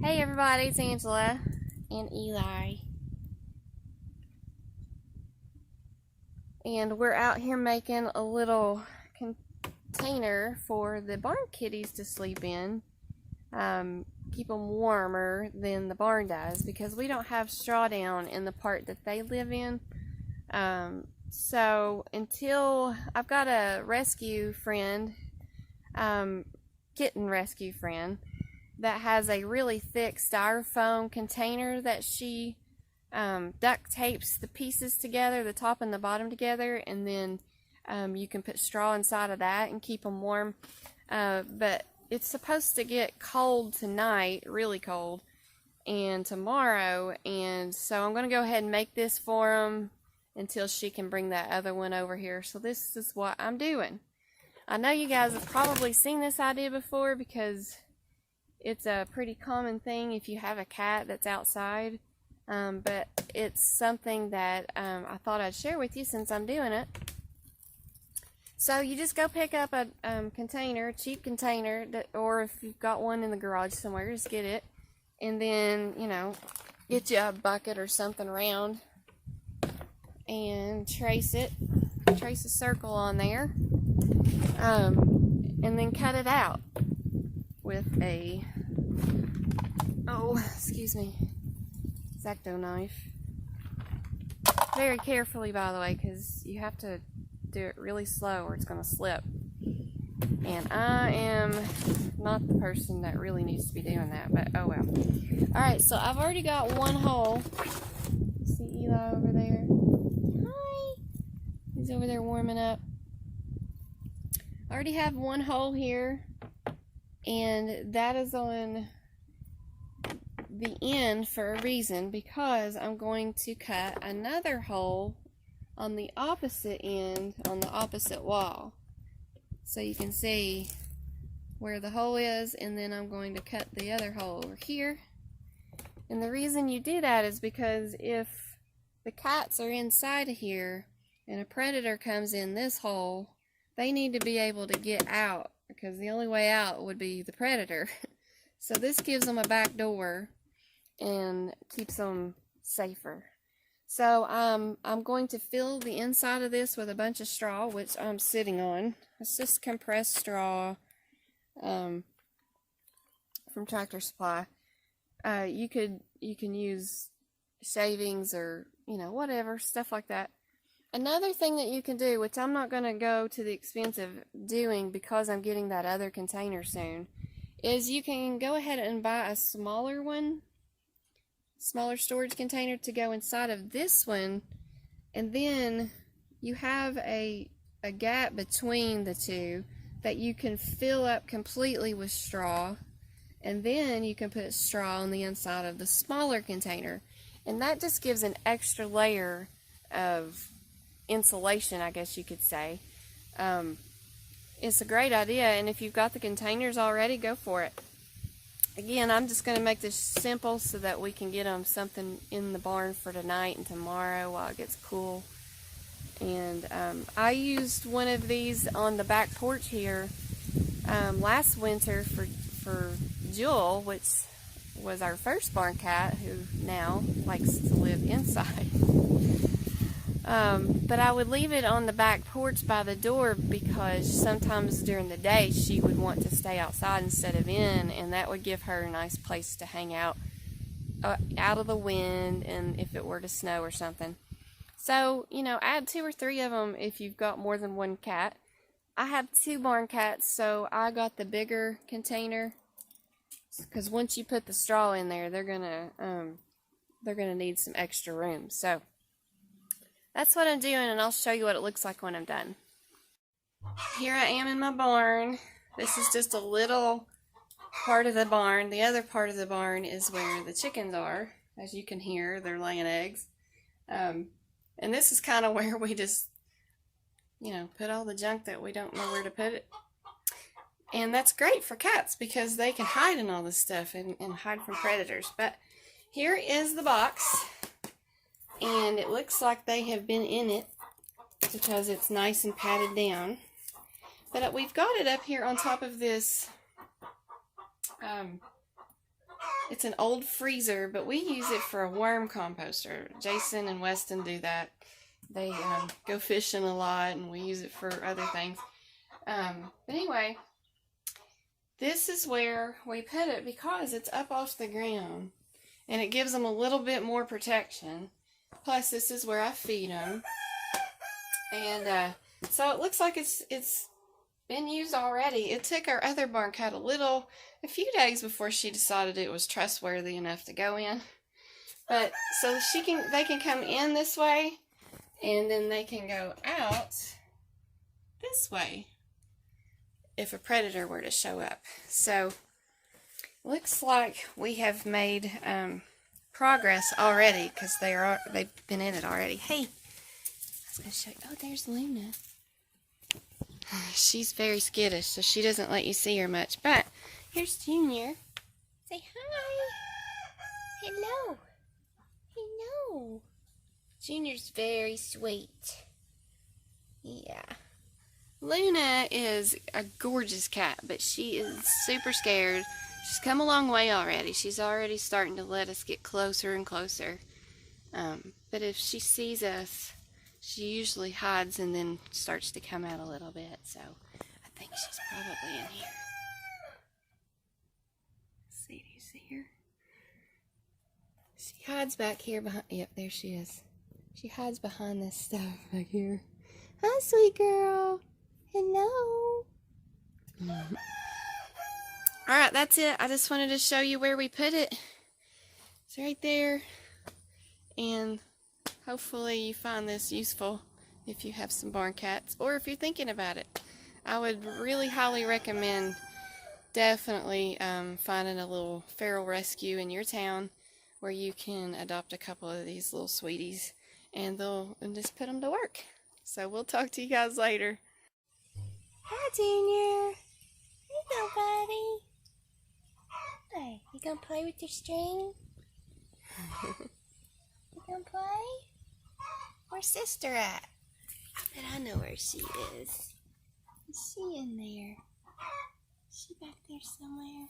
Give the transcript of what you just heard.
Hey everybody, it's Angela and Eli. And we're out here making a little container for the barn kitties to sleep in. Keep them warmer than the barn does because we don't have straw down in the part that they live in. So until I've got a rescue friend, kitten rescue friend, that has a really thick styrofoam container that she duct tapes the pieces together, the top and the bottom together, and then you can put straw inside of that and keep them warm. But it's supposed to get cold tonight, really cold, and tomorrow, and so I'm going to go ahead and make this for them until she can bring that other one over here. So this is what I'm doing. I know you guys have probably seen this idea before because it's a pretty common thing if you have a cat that's outside, but it's something that I thought I'd share with you since I'm doing it. So you just go pick up a container, cheap container, or if you've got one in the garage somewhere, just get it, and then, you know, get you a bucket or something round and trace a circle on there, and then cut it out with a, excuse me, X-Acto knife. Very carefully, by the way, because you have to do it really slow or it's going to slip. And I am not the person that really needs to be doing that, but oh well. Alright, so I've already got one hole. See Eli over there? Hi! He's over there warming up. I already have one hole here, and that is on the end for a reason, because I'm going to cut another hole on the opposite end, on the opposite wall, so you can see where the hole is, and then I'm going to cut the other hole over here. And the reason you do that is because if the cats are inside of here and a predator comes in this hole, they need to be able to get out, because the only way out would be the predator. So this gives them a back door and keeps them safer. So I'm going to fill the inside of this with a bunch of straw, which I'm sitting on. It's just compressed straw from Tractor Supply. You can use shavings or, you know, whatever, stuff like that. Another thing that you can do, which I'm not going to go to the expense of doing because I'm getting that other container soon, is you can go ahead and buy a smaller storage container to go inside of this one, and then you have a gap between the two that you can fill up completely with straw, and then you can put straw on the inside of the smaller container, and that just gives an extra layer of insulation, I guess you could say. It's a great idea, and if you've got the containers already, go for it. Again, I'm just going to make this simple so that we can get them something in the barn for tonight and tomorrow while it gets cool. And I used one of these on the back porch here last winter for Jewel, which was our first barn cat, who now likes to live inside. But I would leave it on the back porch by the door because sometimes during the day she would want to stay outside instead of in, and that would give her a nice place to hang out out of the wind, and if it were to snow or something. So, you know, add 2 or 3 of them if you've got more than one cat. I have 2 barn cats, so I got the bigger container, because once you put the straw in there, they're gonna need some extra room. So that's what I'm doing, and I'll show you what it looks like when I'm done. Here I am in my barn. This is just a little part of the barn. The other part of the barn is where the chickens are. As you can hear, they're laying eggs. And this is kind of where we just, you know, put all the junk that we don't know where to put it. And that's great for cats because they can hide in all this stuff and hide from predators. But here is the box. And it looks like they have been in it because it's nice and padded down. But we've got it up here on top of this It's an old freezer, but we use it for a worm composter. Jason and Weston do that. They go fishing a lot, and we use it for other things. But anyway, this is where we put it because it's up off the ground, and it gives them a little bit more protection. Plus, this is where I feed them, and so it looks like it's been used already. It took our other barn cat a few days before she decided it was trustworthy enough to go in. But so they can come in this way, and then they can go out this way if a predator were to show up. So looks like we have made progress already because they've been in it already. Hey, I was gonna show you. Oh, there's Luna. She's very skittish, so she doesn't let you see her much. But here's Junior. Say hi. Hello. Hello. Junior's very sweet. Yeah. Luna is a gorgeous cat, but she is super scared. She's come a long way already. She's already starting to let us get closer and closer. But if she sees us, she usually hides and then starts to come out a little bit. So I think she's probably in here. Let's see, do you see her? She hides back here behind. Yep, there she is. She hides behind this stuff back here. Hi, sweet girl. Hello. Alright, that's it. I just wanted to show you where we put it. It's right there. And hopefully you find this useful if you have some barn cats or if you're thinking about it. I would really highly recommend definitely finding a little feral rescue in your town where you can adopt a couple of these little sweeties and just put them to work. So we'll talk to you guys later. Hi, Junior. Here you go, buddy. Hey, you gonna play with your string? You gonna play? Where's sister at? I bet I know where she is. Is she in there? Is she back there somewhere?